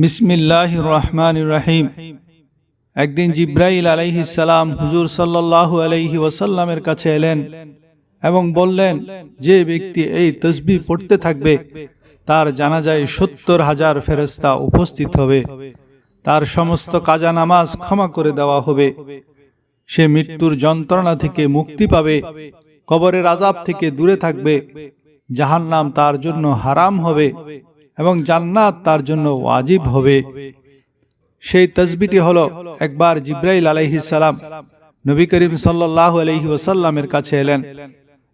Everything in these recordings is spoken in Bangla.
বিসমিল্লাহির রহমানির রহিম। একদিন জিব্রাইল আলাইহিস সালাম হুজুর সাল্লাল্লাহু আলাইহি ওয়াসাল্লামের কাছে এলেন এবং বললেন, যে ব্যক্তি এই তাসবিহ পড়তে থাকবে তার জানাজায় ৭০,০০০ ফেরেশতা উপস্থিত হবে, তার সমস্ত কাজা নামাজ ক্ষমা করে দেওয়া হবে, সে মৃত্যুর যন্ত্রণা থেকে মুক্তি পাবে, কবরের আযাব থেকে দূরে থাকবে, জাহান্নাম তার জন্য হারাম হবে এবং জান্নাত তার জন্য ওয়াজিব হবে। সেই তাসবিহটি হলো, একবার জিব্রাইল আলাইহিস সালাম নবী করিম সাল্লাল্লাহু আলাইহি ওয়াসাল্লামের কাছে এলেন।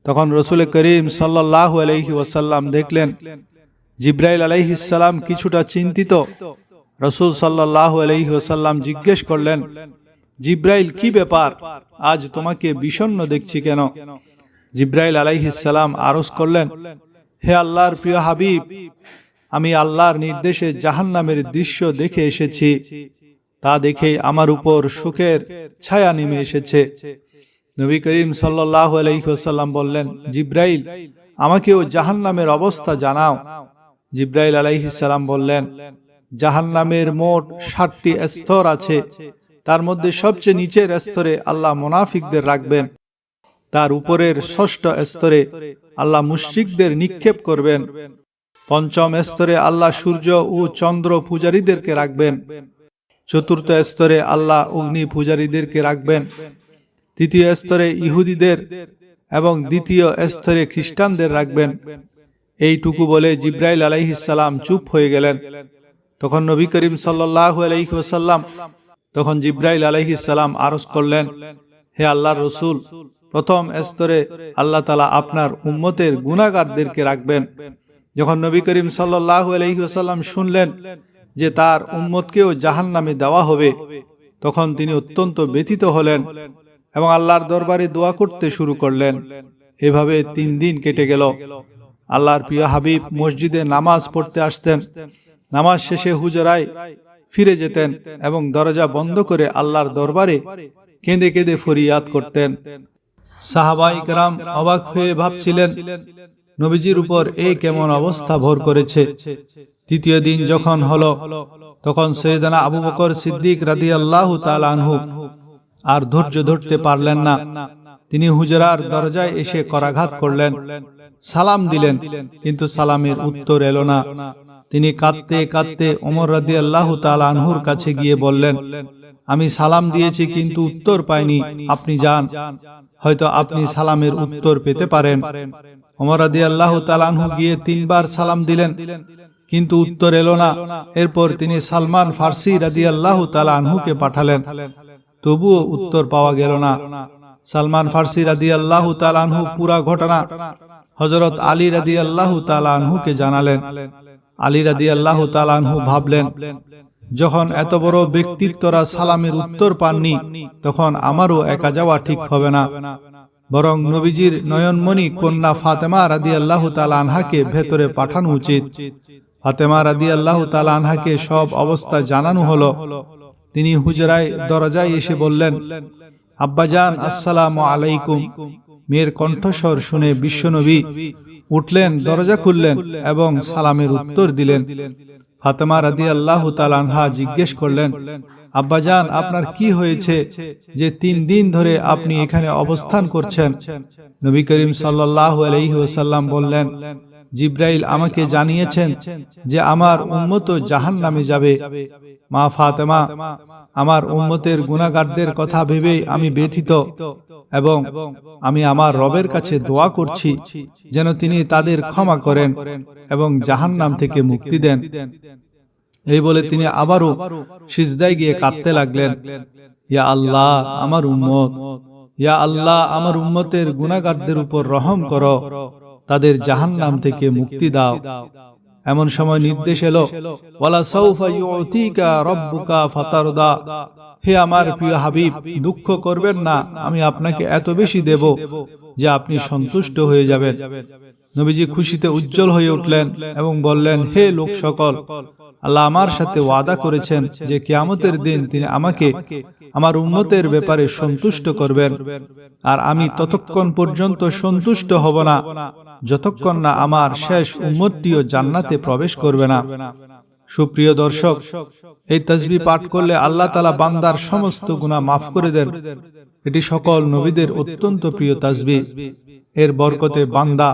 তখন রাসূল করিম সাল্লাল্লাহু আলাইহি ওয়াসাল্লাম দেখলেন জিব্রাইল আলাইহিস সালাম কিছুটা চিন্তিত। রাসূল সাল্লাল্লাহু আলাইহি ওয়াসাল্লাম জিজ্ঞেস করলেন, জিব্রাইল, কি ব্যাপার, আজ তোমাকে বিষণ্ণ দেখছি কেন? জিব্রাইল আলাইহিস সালাম আরজ করলেন, হে আল্লাহর প্রিয় হাবিব, আমি আল্লাহর নির্দেশে জাহান্নামের দৃশ্য দেখে এসেছি, তা দেখে আমার উপর শোকের ছায়া নেমে এসেছে। নবী করিম সাল্লাল্লাহু আলাইহি ওয়াসাল্লাম বললেন, জিব্রাইল, আমাকেও জাহান্নামের অবস্থা জানাও। জিব্রাইল আলাইহিস সালাম বললেন, জাহান্নামের মোট ৭টি স্তর আছে, তার মধ্যে সবচেয়ে নিচের স্তরে আল্লাহ মুনাফিকদের রাখবেন, তার উপরের ৬ষ্ঠ স্তরে আল্লাহ মুশরিকদের নিক্ষেপ করবেন, পঞ্চম স্তরে আল্লাহ সূর্য ও চন্দ্র পূজারীদেরকে রাখবেন, চতুর্থ স্তরে আল্লাহ অগ্নি পূজারীদেরকে রাখবেন, তৃতীয় স্তরে ইহুদিদের এবং দ্বিতীয় স্তরে খ্রিস্টানদের রাখবেন। এইটুকু বলে জিব্রাইল আলাইহিস সালাম চুপ হয়ে গেলেন। তখন নবী করিম সাল্লাল্লাহু আলাইহি ওয়াসাল্লাম তখন জিব্রাইল আলাইহিস সালাম আরজ করলেন, হে আল্লাহর রাসূল, প্রথম স্তরে আল্লাহ তাআলা আপনার উম্মতের গুনাহগারদেরকে রাখবেন। যখন নবী করিম সাল্লাল্লাহু আলাইহি ওয়াসাল্লাম শুনলেন যে তার উম্মতকেও জাহান্নামে দেওয়া হবে, তখন তিনি অত্যন্ত ব্যথিত হলেন এবং আল্লাহর দরবারে দোয়া করতে শুরু করলেন। এভাবে ৩ দিন কেটে গেল। আল্লাহর প্রিয় হাবিব মসজিদে নামাজ পড়তে আসতেন। নামাজ শেষে হুজরায় ফিরে যেতেন এবং দরজা বন্ধ করে আল্লাহর দরবারে কেঁদে কেঁদে ফরিয়াদ করতেন। সাহাবায়ে কেরাম অবাক হয়ে ভাবছিলেন, নবীজির উপর এই কেমন অবস্থা ভর করেছে। তৃতীয় দিন যখন হলো, তখন সৈয়দনা আবু বকর সিদ্দিক রাদিয়াল্লাহু তাআলা আনহু আর ধৈর্য ধরতে পারলেন না। তিনি হুজরার দরজায় এসে করাঘাত করলেন, সালাম দিলেন, কিন্তু সালামের উত্তর এলো না। তিনি কাঁদতে কাঁদতে ওমর রাদিয়াল্লাহু তাআলা আনহুর কাছে গিয়ে বললেন, আমি সালাম দিয়েছি কিন্তু উত্তর পাইনি, আপনি যান, হয়তো আপনি সালামের উত্তর পেতে পারেন। ওমর রাদিয়াল্লাহু তাআলা আনহু গিয়ে ৩ বার সালাম দিলেন, কিন্তু উত্তর এলো না। এরপর তিনি সালমান ফারসি রাদিয়াল্লাহু তাআলা আনহুকে পাঠালেন, তবুও উত্তর পাওয়া গেল না। সালমান ফারসি রাদিয়াল্লাহু তাআলা আনহু পুরা ঘটনা হযরত আলী রাদিয়াল্লাহু তাআলা আনহুকে জানালেন। আলী রাদিয়াল্লাহু তাআলা আনহু ভাবলেন, যখন এত বড় ব্যক্তিত্বরা সালামের উত্তর পাননি, তখন আমারও একা যাওয়া ঠিক হবে না, বরং নবীজির নয়নমণি কন্যা ফাতেমা রাদিয়াল্লাহু তাআলা আনহাকে ভেতরে পাঠানো উচিত। ফাতেমা রাদিয়াল্লাহু তাআলা আনহাকে সব অবস্থা জানানো হলো। তিনি হুজরায় দরজায় এসে বললেন, আব্বাজান, আসসালামু আলাইকুম। মেয়ের কণ্ঠস্বর শুনে বিশ্বনবী উঠলেন, দরজা খুললেন এবং সালামের উত্তর দিলেন। ফাতেমা রাদিয়াল্লাহু তাআলা আনহা জিজ্ঞেস করলেন, আব্বাজান, আপনার কি হয়েছে যে ৩ দিন ধরে আপনি এখানে অবস্থান করছেন? নবী করিম সাল্লাল্লাহু আলাইহি ওয়াসাল্লাম বললেন, জিব্রাইল আমাকে জানিয়েছেন যে আমার উম্মত জাহান্নামে যাবে। মা ফাতেমা, আমার উম্মতের গুনাহগারদের কথা ভেবেই আমি ব্যথিত এবং আমি আমার রবের কাছে দোয়া করছি যেন তিনি তাদের ক্ষমা করেন এবং জাহান্নাম থেকে মুক্তি দেন। এই বলে তিনি আবারও সিজদায় গিয়ে কাঁদতে লাগলেন, ইয়া আল্লাহ, আমার উম্মত, ইয়া আল্লাহ, আমার উম্মতের গুনাহগারদের উপর রহম করো, তাদের জাহান্নাম থেকে মুক্তি দাও। এমন সময় নির্দেশ এলো, ওয়ালা সাউফা ইউতিকা রাব্বুকা ফাতারদা, হে আমার প্রিয় হাবিব, দুঃখ করবেন না, আমি আপনাকে এত বেশি দেব যে আপনি সন্তুষ্ট হয়ে যাবেন। নবীজি খুশিতে উজ্জ্বল হয়ে উঠলেন এবং বললেন, হে লোক সকল, আল্লাহ আমার সাথে ওয়াদা করেছেন যে কিয়ামতের দিন তিনি আমাকে আমার উম্মতের ব্যাপারে সন্তুষ্ট করবেন, আর আমি ততক্ষণ পর্যন্ত সন্তুষ্ট হব না যতক্ষণ না আমার শেষ উম্মতটিও জান্নাতে প্রবেশ করবে না। সুপ্রিয় দর্শক, এই তাসবিহ পাঠ করলে আল্লাহ তাআলা বান্দার সমস্ত গুনাহ মাফ করে দেন। এটি সকল নবীদের অত্যন্ত প্রিয় তাসবিহ। এর বরকতে বান্দা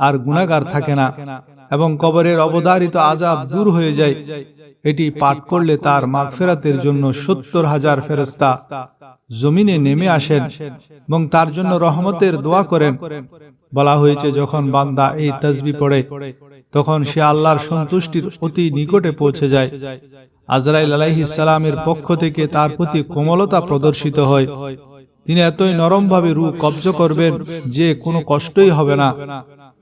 আর গুনাহগার থাকে না এবং কবরের অবধারিত আযাব দূর হয়ে যায়। এটি পাঠ করলে তার মাগফিরাতের জন্য 70,000 ফেরেশতা জমিনে নেমে আসেন এবং তার জন্য রহমতের দোয়া করেন। বলা হয়েছে, যখন বান্দা এই তাসবিহ পড়ে তখন সে আল্লাহর সন্তুষ্টির অতি নিকটে পৌঁছে যায়। আজরাইল আলাইহিস সালামের পক্ষ থেকে তার প্রতি কোমলতা প্রদর্শিত হয়। তিনি এতই নরমভাবে রূহ কবজ করবেন যে কোনো কষ্টই হবে না।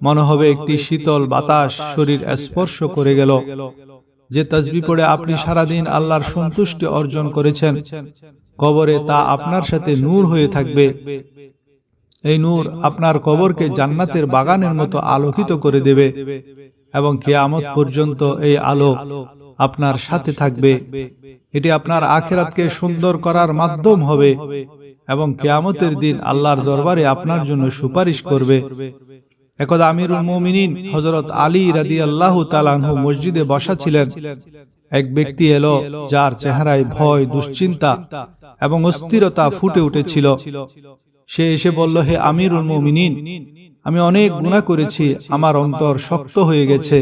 মনে হবে একটি শীতল বাতাস শরীর স্পর্শ করে গেল। যে তাসবিহ পড়ে আপনি সারাদিন আল্লাহর সন্তুষ্টি অর্জন করেছেন, কবরে তা আপনার সাথে নূর হয়ে থাকবে। এই নূর আপনার কবরকে জান্নাতের বাগানের মতো আলোকিত করে দেবে এবং কিয়ামত পর্যন্ত এই আলো আপনার সাথে থাকবে। এটি আপনার আখিরাতকে সুন্দর করার মাধ্যম হবে এবং কিয়ামতের দিন আল্লাহর দরবারে আপনার জন্য সুপারিশ করবে। একদা আমিরুল মুমিনিন হযরত আলী রাদিয়াল্লাহু তাআলা আনহু মসজিদে বসা ছিলেন। এক ব্যক্তি এলো যার চেহারায় ভয়, দুশ্চিন্তা এবং অস্থিরতা ফুটে উঠেছিল। সে এসে বলল, হে আমিরুল মুমিনিন, আমি অনেক গুনাহ করেছি, আমার অন্তর শক্ত হয়ে গেছে,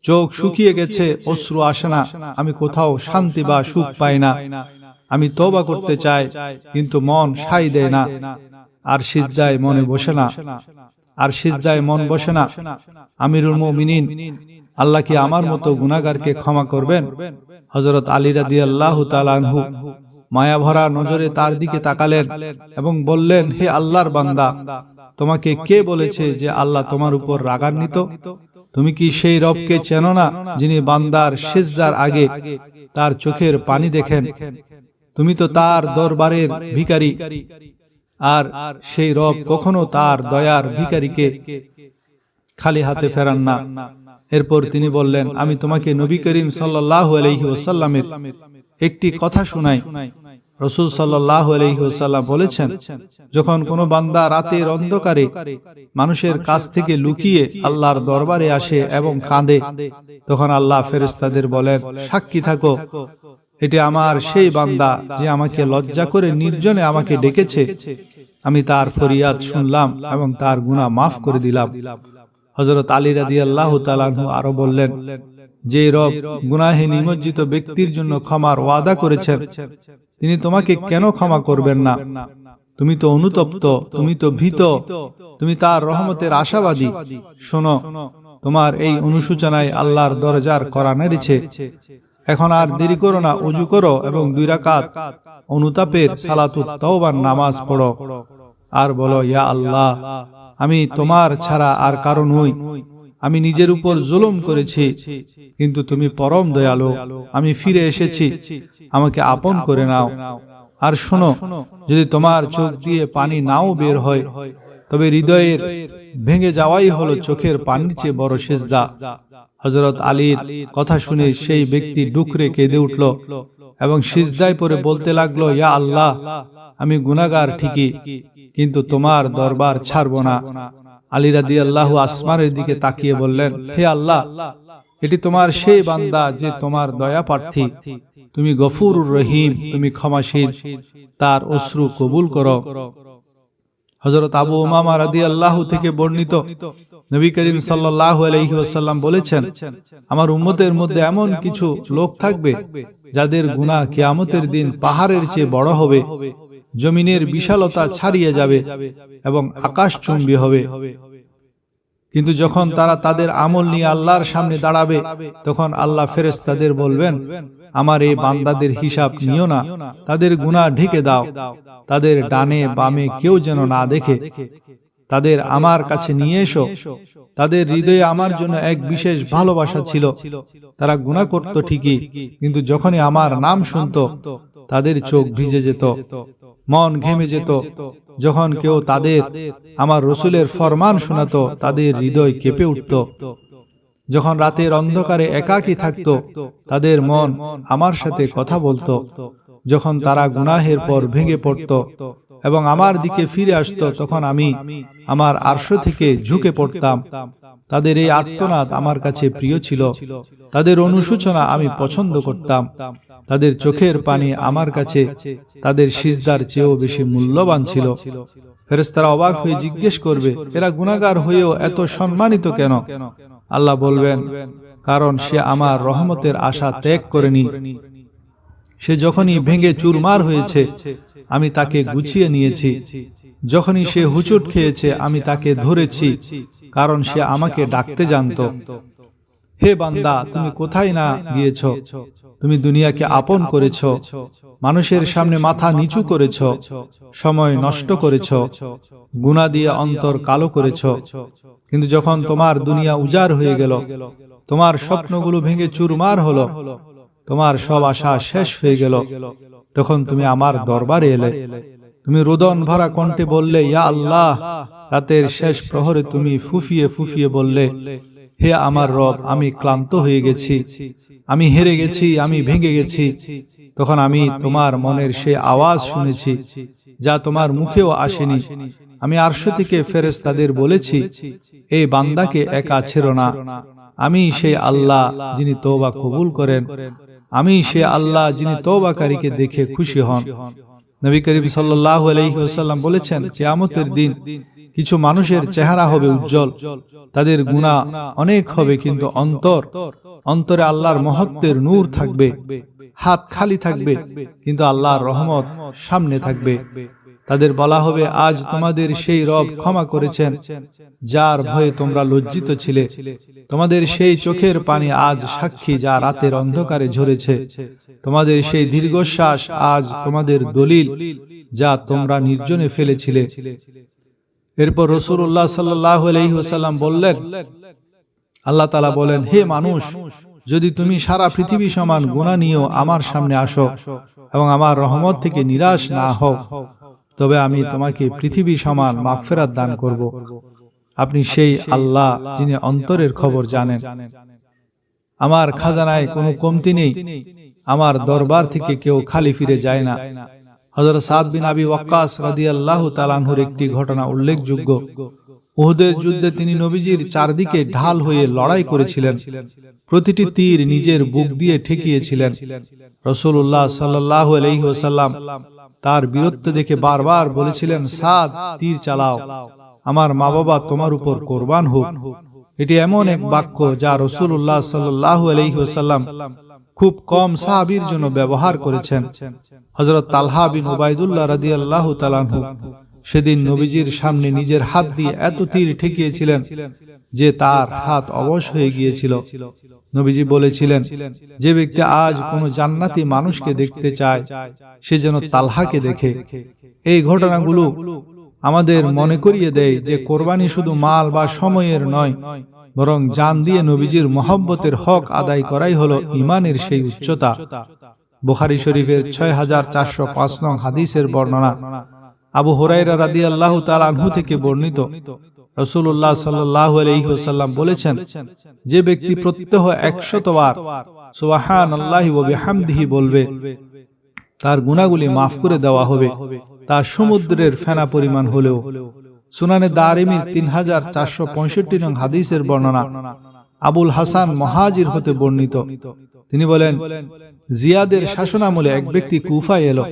চোখ শুকিয়ে গেছে, অশ্রু আসে না, আমি কোথাও শান্তি বা সুখ পাই না। আমি তওবা করতে চাই, কিন্তু মন সায় দেয় না, আর সিজদায় মন বসে না। আমিরুল মুমিনিন, আল্লাহ কি আমার মতো গুনাহগারকে ক্ষমা করবেন? হযরত আলী রাদিয়াল্লাহু তাআলা আনহু মায়া ভরা নজরে তার দিকে তাকালেন এবং বললেন, হে আল্লাহর বান্দা, তোমাকে কে বলেছে যে আল্লাহ তোমার উপর রাগান্বিত? তুমি কি সেই রবকে চেনো না যিনি বান্দার সিজদার আগে তার চোখের পানি দেখেন? তুমি তো তার দরবারের ভিখারি, আর সেই রব কখনো তার দয়ার ভিখারিকে খালি হাতে ফেরান না। এরপর তিনি বললেন, আমি তোমাকে নবী করিম সাল্লাল্লাহু আলাইহি ওয়াসাল্লামের একটি কথা শুনাই। রাসূল সাল্লাল্লাহু আলাইহি ওয়াসাল্লাম বলেছেন, যখন কোনো বান্দা রাতের অন্ধকারে মানুষের কাছ থেকে লুকিয়ে আল্লাহর দরবারে আসে এবং কাঁদে, তখন আল্লাহ ফেরেশতাদের বলেন, সাক্ষী থাকো, এটি আমার সেই বান্দা যে আমাকে লজ্জা করে নির্জনে আমাকে ডেকেছে। আমি তার ফরিয়াদ শুনলাম এবং তার গুনাহ মাফ করে দিলাম। হযরত আলী রাদিয়াল্লাহু তাআলা আনহু আরো বললেন, যে রব গুনাহে নিমজ্জিত ব্যক্তির জন্য ক্ষমার ওয়াদা করেছেন, তিনি তোমাকে কেন ক্ষমা করবেন না? তুমি তো অনুতপ্ত, তুমি তো ভীত, তুমি তার রহমতের আশাবাদী। শোনো, তোমার এই অনুশোচনায় আল্লাহর দরজার কড়া নেড়েছে। এখন আর দেরি করো না, ওযু করো এবং 2 রাকাত অনুতাপের সালাতুত তাওবার নামাজ পড়ো আর বলো, ইয়া আল্লাহ, আমি তোমার ছাড়া আর কারো নই। আমি নিজের উপর জুলুম করেছি, কিন্তু তুমি পরম দয়ালু। আমি ফিরে এসেছি, আমাকে আপন করে নাও। আর শোনো, যদি তোমার চোখ দিয়ে পানি নাও বের হয়, তবে হৃদয়ের ভেঙে যাওয়াই হলো চোখের পানির চেয়ে বড় সিজদা। হযরত আলীর কথা শুনে সেই ব্যক্তি ডুকরে কেঁদে উঠল এবং সিজদায় পড়ে বলতে লাগলো, ইয়া আল্লাহ, আমি গুনাহগার ঠিকই, কিন্তু তোমার দরবার ছাড়ব না। আলী রাদিয়াল্লাহু আসমানের দিকে তাকিয়ে বললেন, হে আল্লাহ, এটি তোমার সেই বান্দা যে তোমার দয়া প্রার্থী। তুমি গফুরুর রহিম, তুমি ক্ষমাশীল, তার অশ্রু কবুল করো। হযরত আবু উমামা রাদিয়াল্লাহু থেকে বর্ণিত, নবী করিম সাল্লাল্লাহু আলাইহি ওয়াসাল্লাম বলেছেন, আমার উম্মতের মধ্যে এমন কিছু লোক থাকবে যাদের গুনাহ কিয়ামতের দিন পাহাড়ের চেয়ে বড় হবে, জমিনের বিশালতা ছাড়িয়ে যাবে এবং আকাশচুম্বী হবে। কিন্তু যখন তারা তাদের আমল নিয়ে আল্লাহর সামনে দাঁড়াবে, তখন আল্লাহ ফেরেশতাদের বলবেন, আমার এই বান্দাদের হিসাব নিও না, তাদের গুনাহ ঢেকে দাও, তাদের ডানে বামে কেউ যেন না দেখে। তাদের আমার কাছে নিয়ে এসো। তাদের হৃদয়ে আমার জন্য এক বিশেষ ভালোবাসা ছিল। তারা গুনাহ করত ঠিকই, কিন্তু যখনই আমার নাম শুনতো, তাদের চোখ ভিজে যেত, মন ঘেমে যেত। যখন কেউ তাদের আমার রসুলের ফরমান শোনাতো, তাদের হৃদয় কেঁপে উঠত। যখন রাতের অন্ধকারে একাকী থাকতো, তাদের মন আমার সাথে কথা বলতো। যখন তারা গুনাহের পর ভেঙে পড়ত এবং আমার দিকে ফিরে আসতো, তখন আমি আমার আরশ থেকে ঝুঁকে পড়তাম তাদের এই আর্তনাদ আমার কাছে প্রিয় ছিল, তাদের অনুশোচনা আমি পছন্দ করতাম, তাদের চোখের পানি আমার কাছে তাদের সিজদার চেয়েও বেশি মূল্যবান ছিল। ফেরেশতারা অবাক হয়ে জিজ্ঞেস করবে, এরা গুনাহগার হয়েও এত সম্মানিত কেন? আল্লাহ বলবেন, কারণ সে আমার রহমতের আশা ত্যাগ করেনি। সে যখনই ভেঙে চুরমার হয়েছে আমি তাকে গুছিয়ে নিয়েছি, যখনই সে হুচট খেয়েছে আমি তাকে ধরেছি, কারণ সে আমাকে ডাকতে জানতো। হে বান্দা, তুমি কোথায় না গিয়েছ? তুমি দুনিয়াকে আপন করেছ, মানুষের সামনে মাথা নিচু করেছ, সময় নষ্ট করেছ, গুনাহ দিয়ে অন্তর কালো করেছ। কিন্তু যখন তোমার দুনিয়া উজাড় হয়ে গেল, তোমার স্বপ্নগুলো ভেঙে চুরমার হলো, তোমার সব আশা শেষ হয়ে গেল, তখন তুমি আমার দরবারে এলে। তুমি রোদন ভরা কণ্ঠে বললে, ইয়া আল্লাহ। রাতের শেষ প্রহরে তুমি ফুফিয়ে ফুফিয়ে বললে, হে আমার রব, আমি ক্লান্ত হয়ে গেছি, আমি হেরে গেছি, আমি ভেঙে গেছি। তখন আমি তোমার মনের সেই আওয়াজ শুনেছি যা তোমার মুখেও আসেনি। আমি আরশ থেকে ফেরেশতাদের বলেছি, এই বান্দাকে একা ছেড়ো না। আমি সেই আল্লাহ যিনি তওবা কবুল করেন, আমি সেই আল্লাহ যিনি তওবাকারীকে দেখে খুশি হন। নবী করিম সাল্লাল্লাহু আলাইহি ওয়াসাল্লাম বলেছেন, কিয়ামতের দিন কিছু মানুষের চেহারা হবে উজ্জ্বল, তাদের গুনাহ অনেক হবে, কিন্তু অন্তরে আল্লাহর মহত্বের নূর থাকবে। হাত খালি থাকবে, কিন্তু আল্লাহর রহমত সামনে থাকবে। তাদের বলা হবে, আজ তোমাদের সেই রব ক্ষমা করেছেন যার ভয়ে তোমরা লজ্জিত ছিলে। তোমাদের সেই চোখের পানি আজ সাক্ষী যা রাতের অন্ধকারে ঝরেছে। তোমাদের সেই দীর্ঘশ্বাস আজ তোমাদের দলিল যা তোমরা নির্জনে ফেলেছিলে। এরপর রাসূলুল্লাহ সাল্লাল্লাহু আলাইহি ওয়াসাল্লাম বললেন, আল্লাহ তাআলা বলেন, হে মানুষ, যদি তুমি সারা পৃথিবী সমান গুনাহ নিয়েও আমার সামনে আসো এবং আমার রহমত থেকে নিরাশ না হও, তবে আমি তোমাকে পৃথিবী সমান মাগফিরাত দান করব। আপনি সেই আল্লাহ যিনি অন্তরের খবর জানেন। আমার খাজানায় কোনো কমতি নেই, আমার দরবার থেকে কেউ খালি ফিরে যায় না। হযরত সাদ বিন আবি ওয়াক্কাস রাদিয়াল্লাহু তাআলা আনহুর একটি ঘটনা উল্লেখযোগ্য। উহুদের যুদ্ধে তিনি নবীজির চারদিকে ঢাল হয়ে লড়াই করেছিলেন, প্রতিটি তীর নিজের বুক দিয়ে ঠেকিয়েছিলেন। রাসূলুল্লাহ সাল্লাল্লাহু আলাইহি ওয়াসাল্লাম তার বীরত্ব দেখে বারবার বলেছিলেন, সাদ, তীর চালাও, আমার মা বাবা তোমার উপর কোরবান হোক। এটি এমন এক বাক্য যা রাসূলুল্লাহ সাল্লাল্লাহু আলাইহি ওয়াসাল্লাম খুব কম সাহাবীর জন্য ব্যবহার করেছেন। হযরত তালহা বিন উবাইদুল্লাহ রাদিয়াল্লাহু তাআলা আনহু সেদিন নবীজির সামনে নিজের হাত দিয়ে এত তীর ঠেকিয়েছিলেন যে তার হাত অবশ হয়ে গিয়েছিল। নবীজি বলেছিলেন, যে ব্যক্তি আজ কোনো জান্নাতি মানুষকে দেখতে চায় সে যেন তালহাকে দেখে। এই ঘটনাগুলো আমাদের মনে করিয়ে দেয় যে কোরবানি শুধু মাল বা সময়ের নয়, বরং জান দিয়ে নবীজির মহব্বতের হক আদায় করাই হলো ঈমানের সেই উচ্চতা। বুখারী শরীফের 6405 নং হাদিসের বর্ণনা। আবু হুরায়রা রাদিয়াল্লাহু তাআলা আনহু থেকে বর্ণিত, রাসূলুল্লাহ সাল্লাল্লাহু আলাইহি ওয়াসাল্লাম বলেছেন, যে ব্যক্তি প্রত্যহ 100 বার সুবহানাল্লাহি ওয়া বিহামদিহি বলবে, তার গুনাহগুলি মাফ করে দেওয়া হবে, তা সমুদ্রের ফেনা পরিমাণ হলেও। সুনানে দারিমির 3465 নং হাদিসের বর্ণনা। আবুল হাসান মুহাজির হতে বর্ণিত, তিনি বলেন, জিয়াদের শাসনামলে এক ব্যক্তি কুফায় এলো।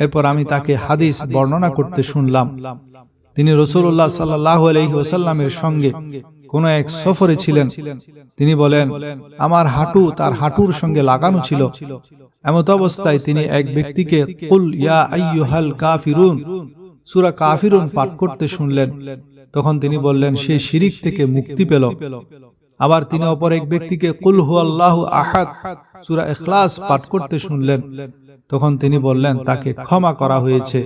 এরপর আমি তাকে হাদিস বর্ণনা করতে শুনলাম। তিনি রাসূলুল্লাহ সাল্লাল্লাহু আলাইহি ওয়াসাল্লামের সঙ্গে কোন এক সফরে ছিলেন। তিনি বলেন, আমার হাঁটু তার হাঁটুর সঙ্গে লাগানো ছিল। এমত অবস্থায় তিনি এক ব্যক্তিকে কুল ইয়া আইয়ুহাল কাফিরুন সূরা কাফিরুন পাঠ করতে শুনলেন। তখন তিনি বললেন, সে শিরিক থেকে মুক্তি পেল। আবার তিনি অপর এক ব্যক্তিকে কুল হুয়াল্লাহু আহাদ সূরা ইখলাস পাঠ করতে শুনলেন। তখন তিনি বললেন, তাকে ক্ষমা করা হয়েছে।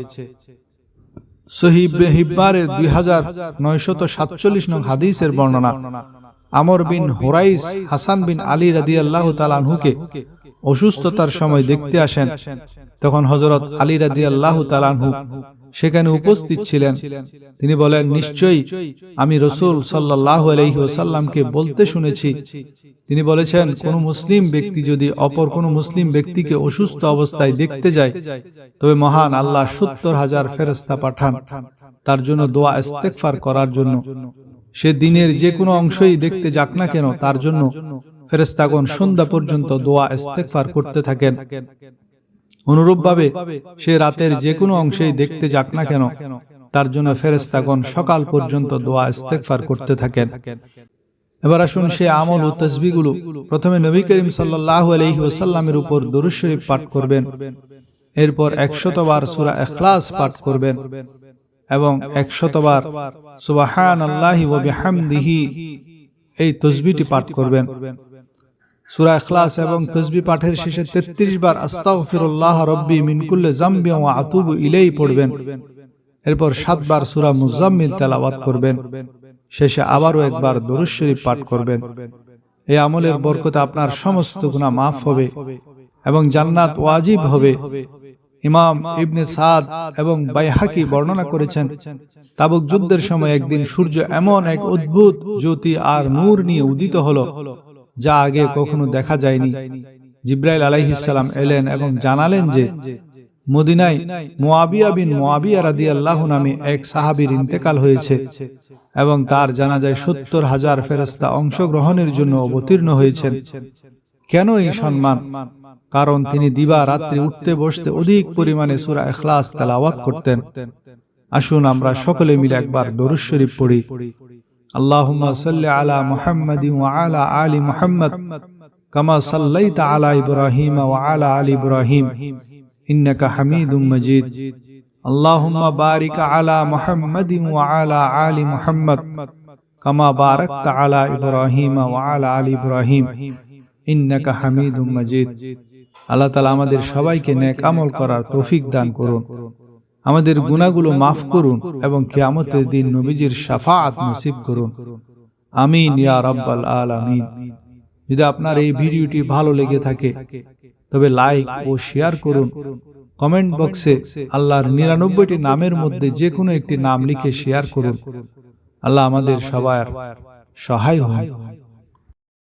সহিহ ইবনে হিব্বানের 2947 নং হাদিসের বর্ণনা। আমর বিন হুরাইস হাসান বিন আলী রাদিয়াল্লাহু তাআলা আনহুকে অসুস্থতার সময় দেখতে আসেন। তখন হযরত আলী রাদিয়াল্লাহু তাআলা আনহু সেখানে উপস্থিত ছিলেন। তিনি বলেন, নিশ্চয়ই আমি রাসূল সাল্লাল্লাহু আলাইহি ওয়াসাল্লামকে বলতে শুনেছি, তিনি বলেছেন, কোন মুসলিম ব্যক্তি যদি অপর কোন মুসলিম ব্যক্তিকে অসুস্থ অবস্থায় দেখতে যায়, তবে মহান আল্লাহ 70,000 ফেরেশতা পাঠান তার জন্য দোয়া ইস্তেগফার করার জন্য। সে দিনের যে কোনো অংশই দেখতে যাক না কেন তার জন্য ফেরেশতাগণ সন্ধ্যা পর্যন্ত দোয়া ইস্তেগফার করতে থাকেন। অনুরূপভাবে সে রাতের যে কোনো অংশেই দেখতে যাক না কেন তার জন্য ফেরেশতাগণ সকাল পর্যন্ত দোয়া ইস্তেগফার করতে থাকেন। এবার আসুন সে আমল ও তাসবিহগুলো। প্রথমে নবী করিম সাল্লাল্লাহু আলাইহি ওয়াসাল্লামের উপর দরুদ শরীফ পাঠ করবেন, এরপর 100 বার সূরা ইখলাস পাঠ করবেন এবং 100 বার সুবহানাল্লাহি ওয়া বিহামদিহি এই তাসবিহটি পাঠ করবেন। সূরা ইখলাস এবং তাসবিহ পাঠের শেষে 33 বার আস্তাগফিরুল্লাহ রাব্বি মিন কুল্লি যামবি ওয়া আতুবু ইলাইহি পড়বেন। এরপর 7 বার সূরা মুজাম্মিল তেলাওয়াত করবেন। শেষে আবারও একবার দরুদ শরীফ পাঠ করবেন। এই আমলের বরকতে আপনার সমস্ত গুনাহ মাফ হবে এবং জান্নাত ওয়াজিব হবে। ইমাম ইবনে সাদ এবং বাইহাকি বর্ণনা করেছেন, তাবুক যুদ্ধের সময় একদিন সূর্য এমন এক অদ্ভুত জ্যোতি আর নূর নিয়ে উদিত হলো যা আগে কখনো দেখা যায়নি। জিবরাইল আলাইহিস সালাম এলেন এবং জানালেন যে মদিনায় মুয়াবিয়া বিন মুয়াবিয়া রাদিয়াল্লাহু নামে এক সাহাবীর ইন্তেকাল হয়েছে এবং তার জানাজায় 70,000 ফেরেশতা অংশগ্রহণের জন্য অবতীর্ণ হয়েছেন। কেন এই সম্মান? কারণ তিনি দিবা রাত্রি উঠতে বসতে অধিক পরিমাণে সূরা ইখলাস তেলাওয়াত করতেন। আসুন আমরা সকলে মিলে একবার দরুদ শরীফ পড়ি। আল্লাহুম্মা সাল্লি আলা মুহাম্মাদিন ওয়া আলা আলি মুহাম্মাদ কামা সাল্লাইতা আলা ইব্রাহিম ওয়া আলা আলি ইব্রাহিম ইন্নাকা হামিদুম মাজিদ। আল্লাহুম্মা বারিক আলা মুহাম্মাদিন ওয়া আলা আলি মুহাম্মাদ কামা বারাকতা আলা ইব্রাহিম ওয়া আলা আলি ইব্রাহিম ইন্নাকা হামিদুম মাজিদ। আল্লাহ তাআলা আমাদের সবাইকে নেক আমল করার তৌফিক দান করুন, আমাদের গুনাহগুলো মাফ করুন এবং কিয়ামতের দিন নবীজির শাফাআত নসিব করুন। আমিন ইয়া রাব্বাল আলামিন। যদি আপনার এই ভিডিওটি ভালো লেগে থাকে তবে লাইক ও শেয়ার করুন। কমেন্ট বক্সে আল্লাহর 99টি নামের মধ্যে যে কোনো একটি নাম লিখে শেয়ার করুন। আল্লাহ আমাদের সবার সহায় হন।